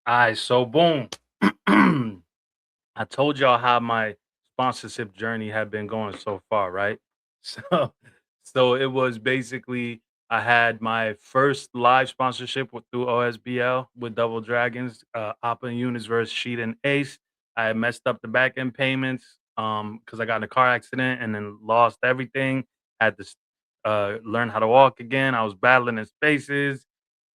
Alright, so boom. I told y'all how my sponsorship journey had been going so far, right? So so it was basically I had my first live sponsorship with through OSBL with Double Dragons, Oppa and Eunice versus Sheet and Ace. I had messed up the back end payments because I got in a car accident and then lost everything. Had to learn how to walk again. I was battling in spaces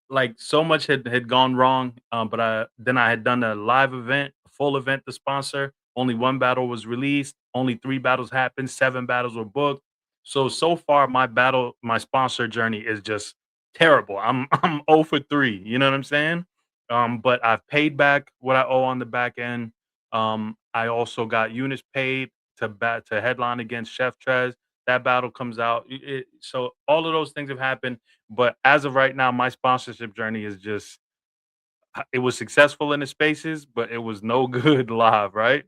like so much had gone wrong. But I had done a live event, a full event to sponsor. Only one battle was released. Only three battles happened. Seven battles were booked. So far, my sponsor journey is just terrible. I'm 0 for 3. You know what I'm saying? But I've paid back what I owe on the back end. I also got units paid to headline against Chef Trez. That battle comes out. So all of those things have happened, but as of right now, my sponsorship journey is just it was successful in the spaces, but it was no good live, right?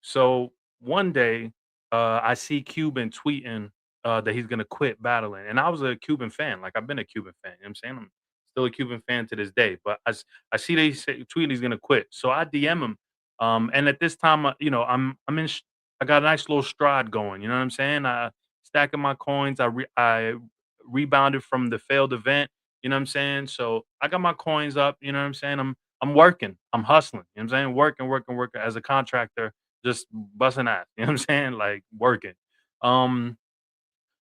So one day, I see Cuban tweeting that he's gonna quit battling, and I was a Cuban fan. Like I've been a Cuban fan. You know what I'm saying I'm still a Cuban fan to this day. But I see that tweeting he's gonna quit, so I DM him. And at this time, I'm in. I got a nice little stride going. You know what I'm saying? Stacking my coins. I rebounded from the failed event. You know what I'm saying? So I got my coins up. You know what I'm saying? I'm working. I'm hustling. You know what I'm saying? Working, working, working as a contractor, just busting ass. You know what I'm saying? Like working. Um,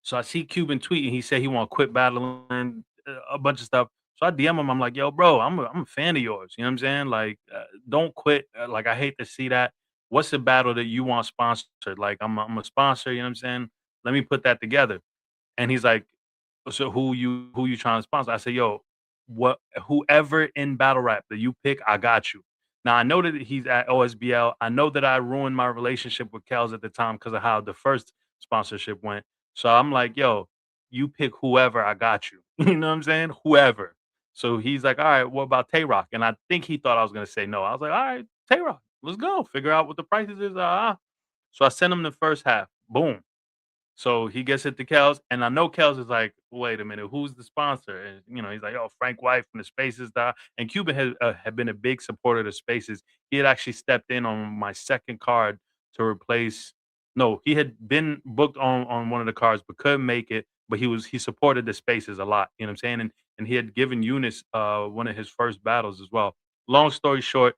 so I see Cuban tweet and he said he want to quit battling a bunch of stuff. So I DM him. I'm like, yo, bro, I'm a fan of yours. You know what I'm saying? Like, don't quit. Like, I hate to see that. What's the battle that you want sponsored? Like, I'm a sponsor. You know what I'm saying? Let me put that together. And he's like, "So who you trying to sponsor?" I said, "Yo, what whoever in battle rap that you pick, I got you." Now I know that he's at OSBL. I know that I ruined my relationship with Kels at the time because of how the first sponsorship went. So I'm like, "Yo, you pick whoever, I got you." You know what I'm saying? Whoever. So he's like, "All right, what about Tay Rock?" And I think he thought I was gonna say no. I was like, "All right, Tay Rock, let's go. Figure out what the prices is." So I sent him the first half. Boom. So he gets it to Kels, and I know Kels is like, "Wait a minute, who's the sponsor?" And he's like, "Oh, Frank White from the Spaces." And Cuban had been a big supporter of the Spaces. He had actually stepped in on my second card to replace. No, he had been booked on one of the cards, but couldn't make it. But he supported the Spaces a lot. You know what I'm saying? And he had given Eunice one of his first battles as well. Long story short,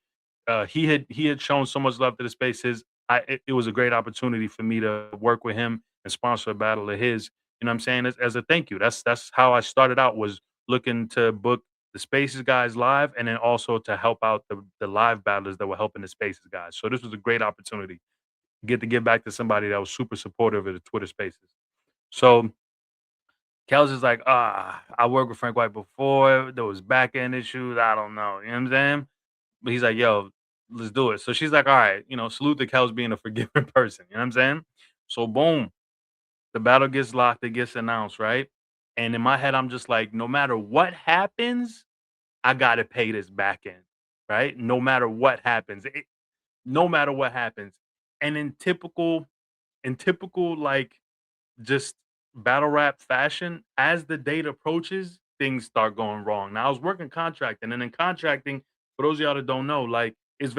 he had shown so much love to the Spaces. It was a great opportunity for me to work with him and sponsor a battle of his. You know what I'm saying? As a thank you. That's how I started out, was looking to book the Spaces guys live and then also to help out the live battlers that were helping the Spaces guys. So this was a great opportunity. Get to give back to somebody that was super supportive of the Twitter Spaces. So Kels is like, I worked with Frank White before. There was back end issues. I don't know. You know what I'm saying? But he's like, yo, let's do it. So she's like, all right, salute to Kels being a forgiving person. You know what I'm saying? So boom, the battle gets locked, it gets announced, right? And in my head, I'm just like, no matter what happens, I gotta pay this back end, right? No matter what happens. And in typical like just battle rap fashion, as the date approaches, things start going wrong. Now I was working contracting, and in contracting, for those of y'all that don't know, like it's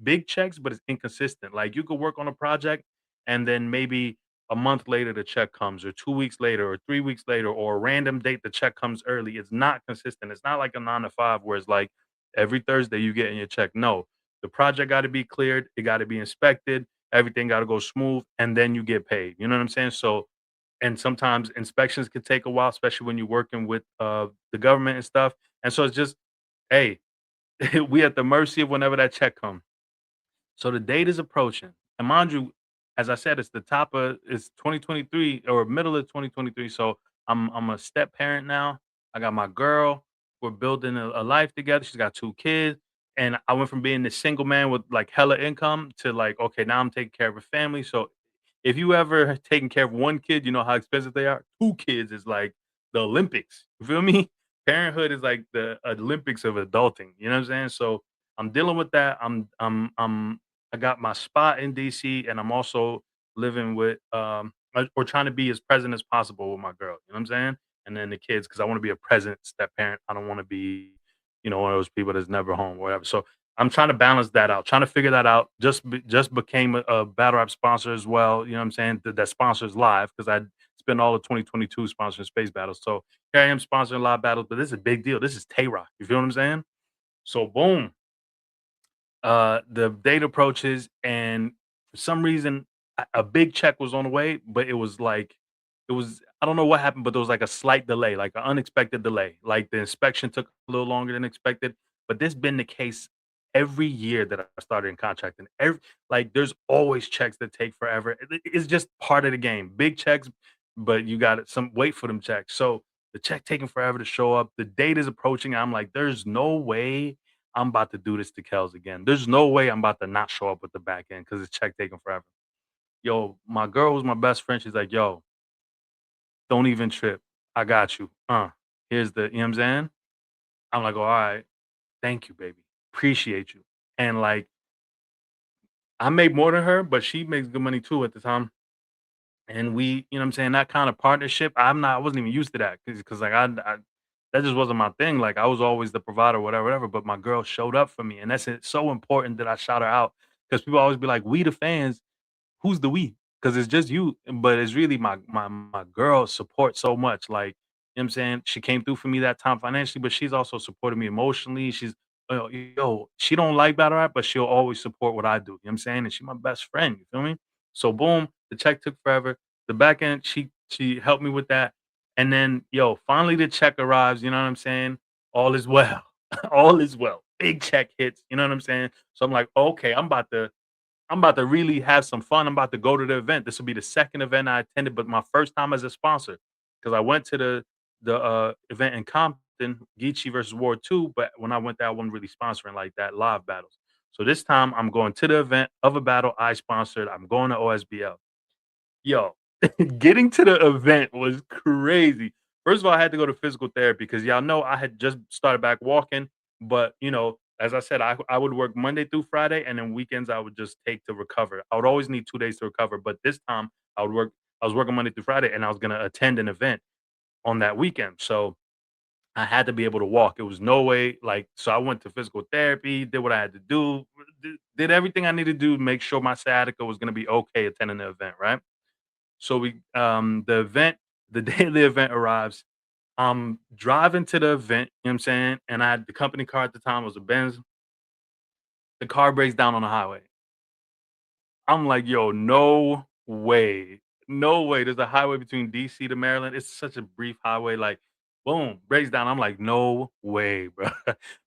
big checks, but it's inconsistent. Like you could work on a project and then maybe a month later the check comes, or 2 weeks later, or 3 weeks later, or a random date the check comes early. It's not consistent. It's not like a 9 to 5 where it's like every Thursday you get in your check. No, the project got to be cleared, it got to be inspected, everything got to go smooth, and then you get paid. You know what I'm saying? So, and sometimes inspections can take a while, especially when you're working with the government and stuff. And so it's just, hey, we at the mercy of whenever that check comes. So the date is approaching, and mind you, as I said, it's 2023 or middle of 2023. So I'm a step parent now. I got my girl. We're building a life together. She's got two kids, and I went from being the single man with like hella income to like, okay, now I'm taking care of a family. So if you ever taking care of one kid, you know how expensive they are. Two kids is like the Olympics. You feel me? Parenthood is like the Olympics of adulting. You know what I'm saying? So I'm dealing with that. I got my spot in DC, and I'm also living with or trying to be as present as possible with my girl. You know what I'm saying? And then the kids, because I want to be a present step parent. I don't want to be one of those people that's never home, whatever. So I'm trying to balance that out, trying to figure that out. Just became a battle rap sponsor as well. You know what I'm saying? That sponsors live because I spent all of 2022 sponsoring space battles. So here I am sponsoring live battles, but this is a big deal. This is Tay Rock. You feel what I'm saying? So boom, the date approaches, and for some reason, a big check was on the way, but it was like, I don't know what happened, but there was like a slight delay, like an unexpected delay. Like the inspection took a little longer than expected, but this been the case every year that I started in contracting. Like there's always checks that take forever. It's just part of the game. Big checks, but you got some wait for them checks. So the check taking forever to show up. The date is approaching. I'm like, there's no way I'm about to do this to Kels again. There's no way I'm about to not show up with the back end because it's check taking forever. Yo, my girl was my best friend. She's like, yo, don't even trip. I got you. Here's the, you know what I'm saying? I'm like, all right, thank you, baby. Appreciate you. And like, I make more than her, but she makes good money too at the time. And we, you know what I'm saying, that kind of partnership, I wasn't even used to that because like I that just wasn't my thing. Like I was always the provider, whatever, whatever. But my girl showed up for me. And so important that I shout her out. Because people always be like, we the fans, who's the we? Because it's just you, but it's really my girl support so much. Like, you know what I'm saying? She came through for me that time financially, but she's also supported me emotionally. She don't like battle rap, but she'll always support what I do. You know what I'm saying? And she's my best friend. You feel me? So boom, the check took forever. The back end, she helped me with that. And then finally the check arrives, you know what I'm saying? All is well. All is well. Big check hits, you know what I'm saying? So I'm like, okay, I'm about to really have some fun. I'm about to go to the event. This will be the second event I attended, but my first time as a sponsor because I went to the event in Compton, Geechee versus Ward 2, but when I went there, I wasn't really sponsoring like that live battles. So this time I'm going to the event of a battle I sponsored. I'm going to OSBL. Yo, getting to the event was crazy. First of all, I had to go to physical therapy because y'all know I had just started back walking, but as I said, I would work Monday through Friday, and then weekends I would just take to recover. I would always need 2 days to recover, but this time I would work. I was working Monday through Friday, and I was gonna attend an event on that weekend, so I had to be able to walk. It was no way, like, so I went to physical therapy, did what I had to do, did everything I needed to do to make sure my sciatica was gonna be okay attending the event, right? So the event, the day of the event arrives. I'm driving to the event, you know what I'm saying? And I had the company car at the time was a Benz. The car breaks down on the highway. I'm like, "Yo, no way. No way." There's a highway between DC to Maryland. It's such a brief highway, like, boom, breaks down. I'm like, "No way, bro.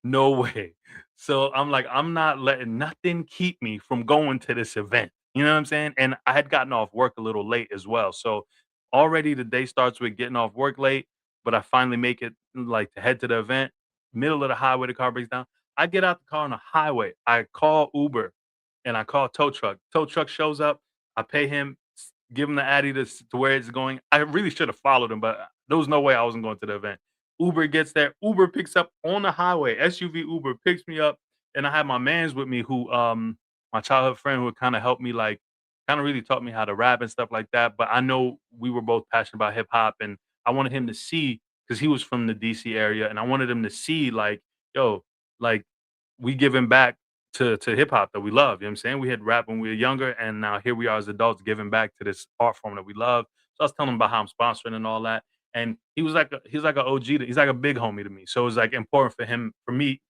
No way." So, I'm like, "I'm not letting nothing keep me from going to this event." You know what I'm saying? And I had gotten off work a little late as well. So, already the day starts with getting off work late, but I finally make it, like, to head to the event. Middle of the highway, the car breaks down. I get out the car on the highway. I call Uber and I call tow truck. Tow truck shows up. I pay him, give him the addy to where it's going. I really should have followed him, but there was no way I wasn't going to the event. Uber gets there. Uber picks up on the highway. SUV Uber picks me up, and I have my man's with me who, my childhood friend who kind of helped me, like, kind of really taught me how to rap and stuff like that. But I know we were both passionate about hip hop, and I wanted him to see because he was from the DC area, and I wanted him to see, like, yo, like we giving back to hip hop that we love. You know what I'm saying? We had rap when we were younger, and now here we are as adults giving back to this art form that we love. So I was telling him about how I'm sponsoring and all that. And he's like a OG, he's like a big homie to me. So it was like important for me,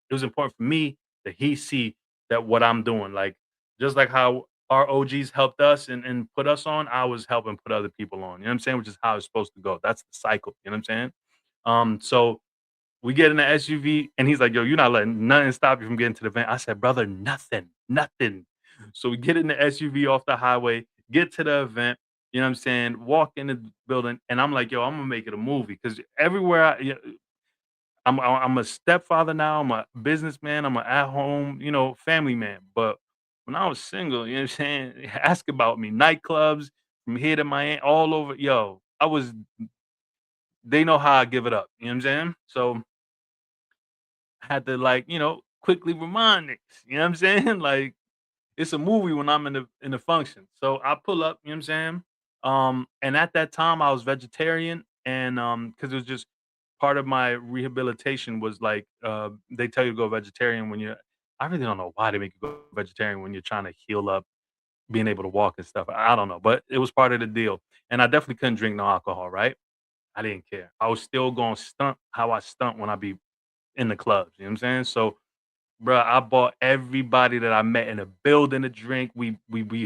it was important for me that he see that what I'm doing. Like just like how our OGs helped us and put us on, I was helping put other people on. You know what I'm saying? Which is how it's supposed to go. That's the cycle. You know what I'm saying? So we get in the SUV and he's like, "Yo, you're not letting nothing stop you from getting to the event." I said, "Brother, nothing, nothing." So we get in the SUV off the highway, get to the event, you know what I'm saying? Walk in the building and I'm like, "Yo, I'm gonna make it a movie." Because everywhere I'm a stepfather now, I'm a businessman, I'm a at home, family man. But when I was single, you know what I'm saying? Ask about me. Nightclubs from here to Miami, all over. Yo, they know how I give it up. You know what I'm saying? So had to like, quickly remind niggas, you know what I'm saying? Like it's a movie when I'm in the function. So I pull up, you know what I'm saying? And at that time I was vegetarian and because it was just part of my rehabilitation was like, they tell you to go vegetarian when you're I really don't know why they make you go vegetarian when you're trying to heal up being able to walk and stuff. I don't know, but it was part of the deal. And I definitely couldn't drink no alcohol, right? I didn't care. I was still going to stunt how I stunt when I be in the clubs. You know what I'm saying? So, bro, I bought everybody that I met in the building a drink. We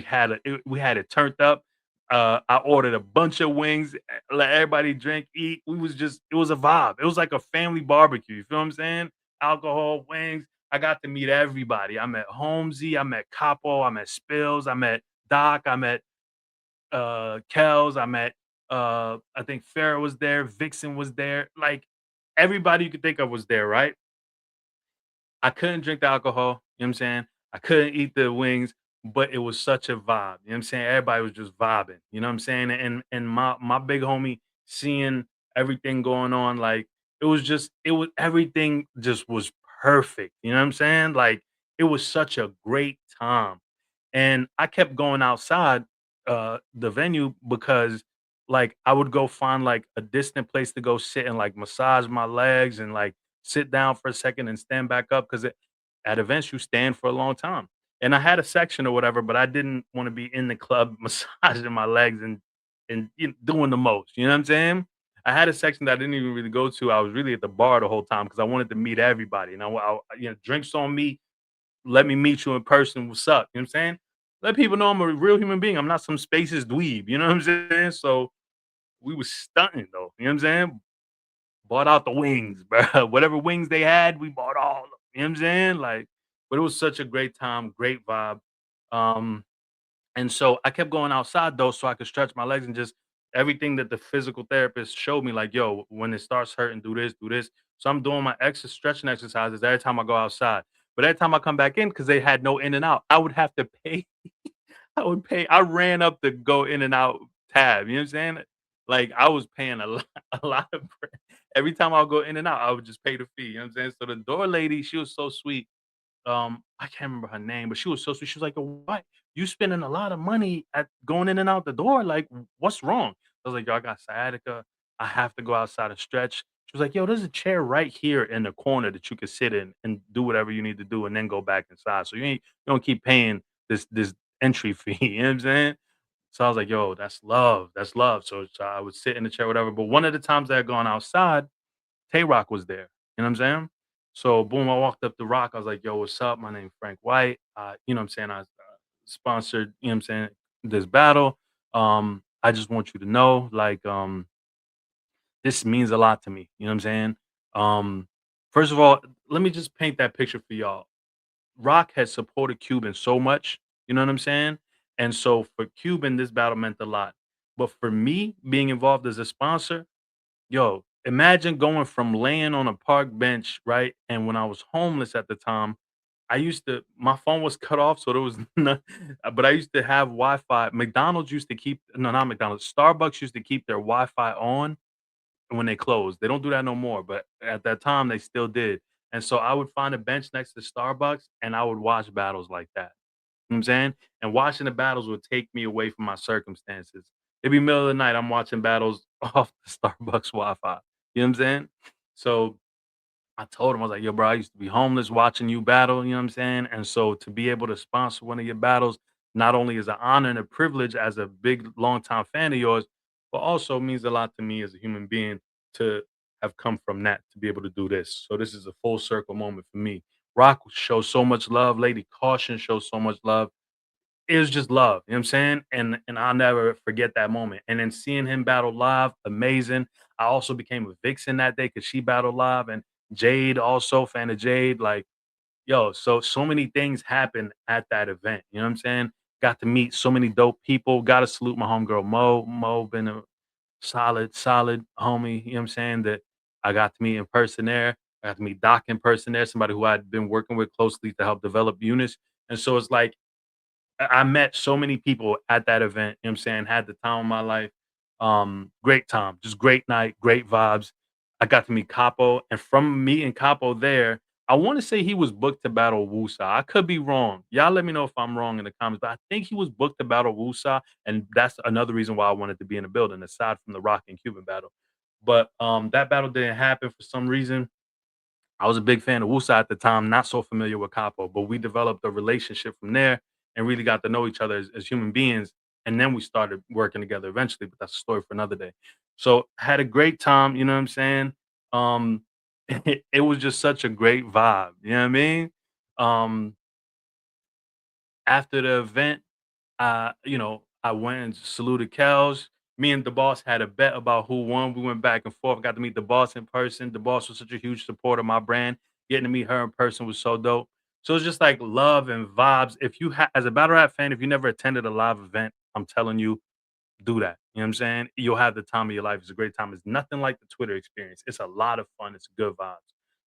had it turned up. I ordered a bunch of wings, let everybody drink, eat. We was just it was a vibe. It was like a family barbecue. You feel what I'm saying? Alcohol, wings. I got to meet everybody. I met Holmesy, I met Capo, I met Spills, I met Doc, I met Kels, I met I think Farrah was there, Vixen was there. Like everybody you could think of was there, right? I couldn't drink the alcohol, you know what I'm saying? I couldn't eat the wings, but it was such a vibe, you know what I'm saying? Everybody was just vibing, you know what I'm saying? And my big homie seeing everything going on, like it was everything just was perfect, you know what I'm saying? Like it was such a great time. And I kept going outside the venue because like I would go find like a distant place to go sit and like massage my legs and like sit down for a second and stand back up because at events you stand for a long time. And I had a section or whatever, but I didn't want to be in the club massaging my legs and you know, doing the most. You know what I'm saying? I had a section that I didn't even really go to. I was really at the bar the whole time because I wanted to meet everybody. And you know, drinks on me. Let me meet you in person. What's up? You know what I'm saying? Let people know I'm a real human being. I'm not some spaces dweeb. You know what I'm saying? So we was stunting though. You know what I'm saying? Bought out the wings, bro. Whatever wings they had, we bought all of 'em, you know what I'm saying? Like, but it was such a great time, great vibe. Um, and so I kept going outside though, so I could stretch my legs and just everything that the physical therapist showed me, like, yo, when it starts hurting, do this, do this. So I'm doing my stretching exercises every time I go outside. But every time I come back in, because they had no in and out, I would have to pay I would pay I ran up the go in and out tab, you know what I'm saying? Like, I was paying a lot a lot of every time I would go in and out, I would just pay the fee, you know what I'm saying? So the door lady, she was so sweet. I can't remember her name, but she was so sweet. She was like, "Oh, what? You spending a lot of money at going in and out the door? Like, what's wrong?" I was like, "Yo, I got sciatica. I have to go outside and stretch." She was like, "Yo, there's a chair right here in the corner that you can sit in and do whatever you need to do, and then go back inside. So you don't keep paying this entry fee." You know what I'm saying? So I was like, "Yo, that's love. That's love." So I would sit in the chair, whatever. But one of the times I had gone outside, Tay Rock was there. You know what I'm saying? So boom, I walked up to Rock. I was like, "Yo, what's up? My name's Frank White. You know what I'm saying? I sponsored, you know what I'm saying, this battle. I just want you to know, like, this means a lot to me. You know what I'm saying? Um, first of all, let me just paint that picture for y'all. Rock had supported Cuban so much, you know what I'm saying? And so for Cuban, this battle meant a lot. But for me, being involved as a sponsor, yo, imagine going from laying on a park bench, right? And when I was homeless at the time, I used to my phone was cut off, so there was no, but I used to have Wi-Fi. McDonald's used to keep no, not McDonald's. Starbucks used to keep their Wi-Fi on when they closed. They don't do that no more, but at that time they still did. And so I would find a bench next to Starbucks and I would watch battles like that. You know what I'm saying? And watching the battles would take me away from my circumstances. It'd be middle of the night, I'm watching battles off the Starbucks Wi-Fi. You know what I'm saying? So I told him, I was like, "Yo, bro, I used to be homeless watching you battle," you know what I'm saying? And so to be able to sponsor one of your battles, not only is an honor and a privilege as a big longtime fan of yours, but also means a lot to me as a human being to have come from that to be able to do this. So this is a full circle moment for me. Rock shows so much love. Lady Caution shows so much love. It was just love, you know what I'm saying? And I'll never forget that moment. And then seeing him battle live, amazing. I also became a Vixen that day because she battled live, and Jade also, fan of Jade. Like, yo, so many things happened at that event. You know what I'm saying? Got to meet so many dope people. Gotta salute my homegirl Mo. Mo been a solid homie, you know what I'm saying, that I got to meet in person there. I got to meet Doc in person there, somebody who I'd been working with closely to help develop units. And so it's like I met so many people at that event, you know what I'm saying, had the time of my life. Great time, just great night, great vibes. I got to meet Capo, and from meeting Capo there, I wanna say he was booked to battle Wusa. I could be wrong. Y'all let me know if I'm wrong in the comments, but I think he was booked to battle Wusa, and that's another reason why I wanted to be in the building, aside from the Rock and Cuban battle. But that battle didn't happen for some reason. I was a big fan of Wusa at the time, not so familiar with Capo, but we developed a relationship from there and really got to know each other as human beings. And then we started working together eventually, but that's a story for another day. So had a great time, you know what I'm saying? Um, it was just such a great vibe, you know what I mean? Um, After the event, I went and saluted Kels. Me and the boss had a bet about who won. We went back and forth. Got to meet the boss in person. The boss was such a huge supporter of my brand. Getting to meet her in person was so dope. So it's just like love and vibes. If you as a battle rap fan, if you never attended a live event, I'm telling you, do that. You know what I'm saying? You'll have the time of your life. It's a great time. It's nothing like the Twitter experience. It's a lot of fun. It's good vibes.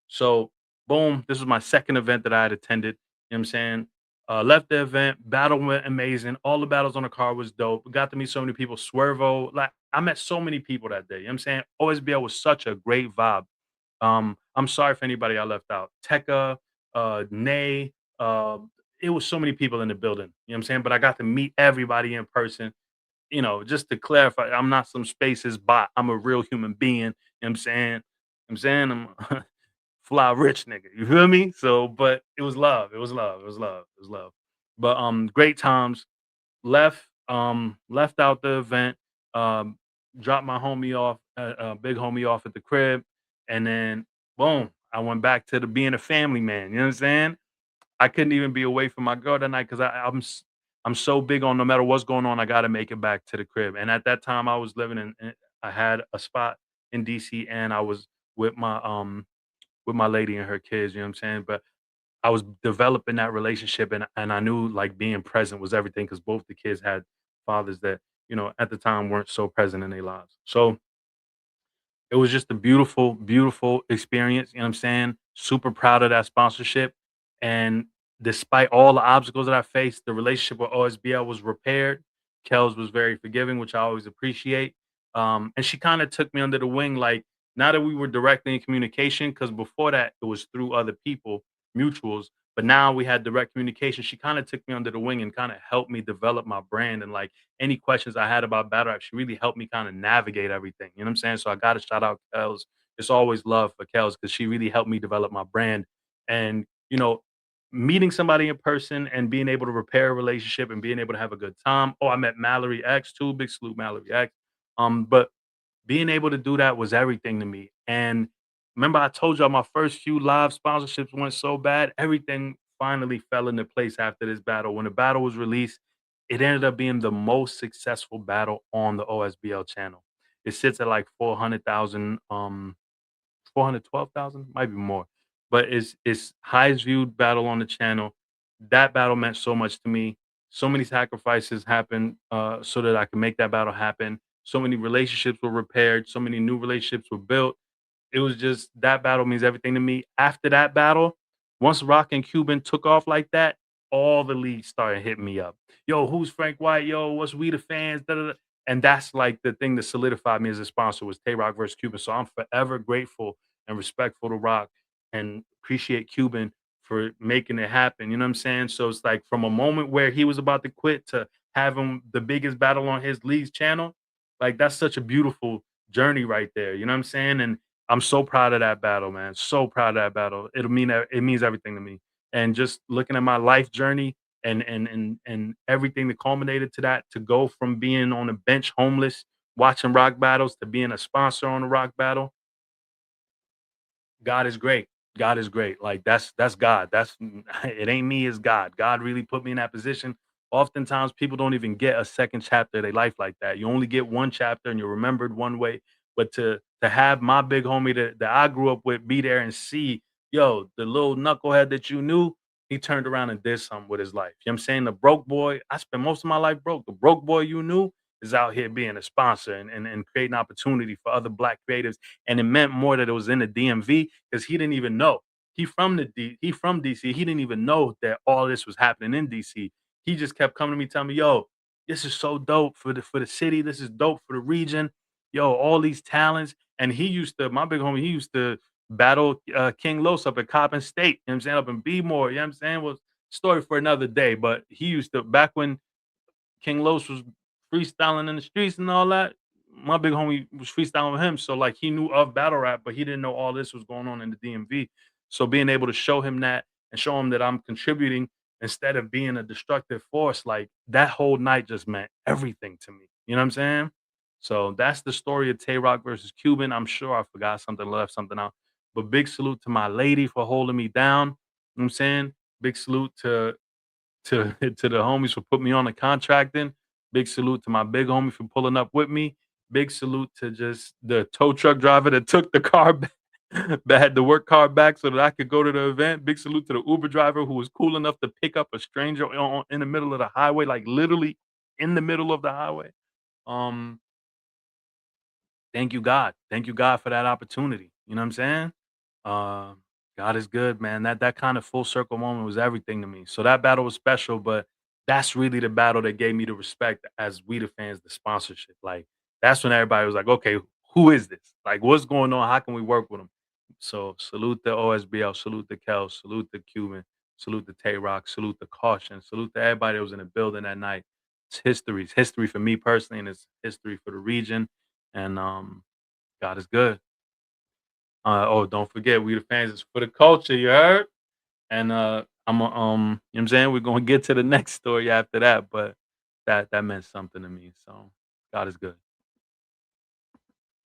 So, boom, this was my second event that I had attended. You know what I'm saying? Left the event, battle went amazing. All the battles on the card was dope. Got to meet so many people. Swervo, like I met so many people that day. You know what I'm saying? OSBL was such a great vibe. I'm sorry for anybody I left out. Tekka, Nay, it was so many people in the building. You know what I'm saying? But I got to meet everybody in person. Just to clarify, I'm not some spaces bot. I'm a real human being. You know what I'm saying? I'm fly rich nigga. You feel me? So, but it was love. It was love. It was love. It was love. But great times. Left out the event. Um, Dropped my homie off, big homie off at the crib, and then boom, I went back to the being a family man. You know what I'm saying? I couldn't even be away from my girl that night because I'm so big on no matter what's going on, I got to make it back to the crib. And at that time, I was living I had a spot in DC, and I was with my lady and her kids. You know what I'm saying? But I was developing that relationship, and I knew like being present was everything because both the kids had fathers that at the time weren't so present in their lives. So it was just a beautiful, beautiful experience, you know what I'm saying? Super proud of that sponsorship, and despite all the obstacles that I faced, the relationship with OSBL was repaired. Kels was very forgiving, which I always appreciate, and she kinda took me under the wing, like, now that we were directly in communication, because before that, it was through other people, mutuals, but now we had direct communication, she kinda took me under the wing and kinda helped me develop my brand and, like, any questions I had about battle rap, she really helped me kind of navigate everything. You know what I'm saying? So I got to shout out Kels. It's always love for Kels because she really helped me develop my brand. And meeting somebody in person and being able to repair a relationship and being able to have a good time. Oh, I met Mallory X too. Big salute, Mallory X. But being able to do that was everything to me. And remember, I told y'all my first few live sponsorships went so bad. Everything finally fell into place after this battle. When the battle was released, it ended up being the most successful battle on the OSBL channel. It sits at like 400,000, 412,000, might be more. But it's highest viewed battle on the channel. That battle meant so much to me. So many sacrifices happened so that I could make that battle happen. So many relationships were repaired. So many new relationships were built. It was just that battle means everything to me. After that battle, once Rock and Cuban took off like that, all the leagues started hitting me up. Yo, who's Frank White? Yo, what's We the Fans? Da, da, da. And that's like the thing that solidified me as a sponsor was Tay Rock versus Cuban. So I'm forever grateful and respectful to Rock and appreciate Cuban for making it happen. You know what I'm saying? So it's like from a moment where he was about to quit to having the biggest battle on his league's channel, like that's such a beautiful journey right there. You know what I'm saying? And I'm so proud of that battle, man. So proud of that battle. It means everything to me. And just looking at my life journey and everything that culminated to that, to go from being on a bench homeless, watching rock battles to being a sponsor on a rock battle, God is great. God is great. Like that's God. That's it ain't me, it's God. God really put me in that position. Oftentimes people don't even get a second chapter of their life like that. You only get one chapter and you're remembered one way. But to have my big homie that I grew up with be there and see, yo, the little knucklehead that you knew, he turned around and did something with his life. You know what I'm saying? The broke boy, I spent most of my life broke. The broke boy you knew is out here being a sponsor and creating opportunity for other black creatives, and it meant more that it was in the DMV because he didn't even know. He from DC. He didn't even know that all this was happening in DC. He just kept coming to me, telling me, "Yo, this is so dope for the city. This is dope for the region. Yo, all these talents." And he used to, my big homie, he used to battle King Los up at Coppin State. You know what I'm saying? Up in B-more. You know what I'm saying? Was story for another day. But he used to back when King Los was freestyling in the streets and all that. my big homie was freestyling with him, so like he knew of battle rap, but he didn't know all this was going on in the DMV. So being able to show him that and show him that I'm contributing instead of being a destructive force, like that whole night just meant everything to me. You know what I'm saying? So that's the story of Tay Rock versus Cuban. I'm sure I forgot something, left something out. But big salute to my lady for holding me down. You know what I'm saying? Big salute to to the homies for putting me on the contracting. Big salute to my big homie for pulling up with me. Big salute to just the tow truck driver that took the car back, that had the work car back so that I could go to the event. Big salute to the Uber driver who was cool enough to pick up a stranger in the middle of the highway, like literally in the middle of the highway. Um, Thank you, God. Thank you, God, for that opportunity. You know what I'm saying? Uh, God is good, man. That kind of full circle moment was everything to me. So that battle was special, but that's really the battle that gave me the respect as we the fans, the sponsorship. Like that's when everybody was like, okay, who is this? Like, what's going on? How can we work with them? So salute the OSBL, salute the Kel, salute the Cuban, salute the Tay Rock, salute the Caution, salute to everybody that was in the building that night. It's history. It's history for me personally, and it's history for the region. And God is good. Oh, don't forget, we the fans is for the culture, you heard? And I'm a, you know what I'm saying? We're gonna get to the next story after that, but that meant something to me. So God is good.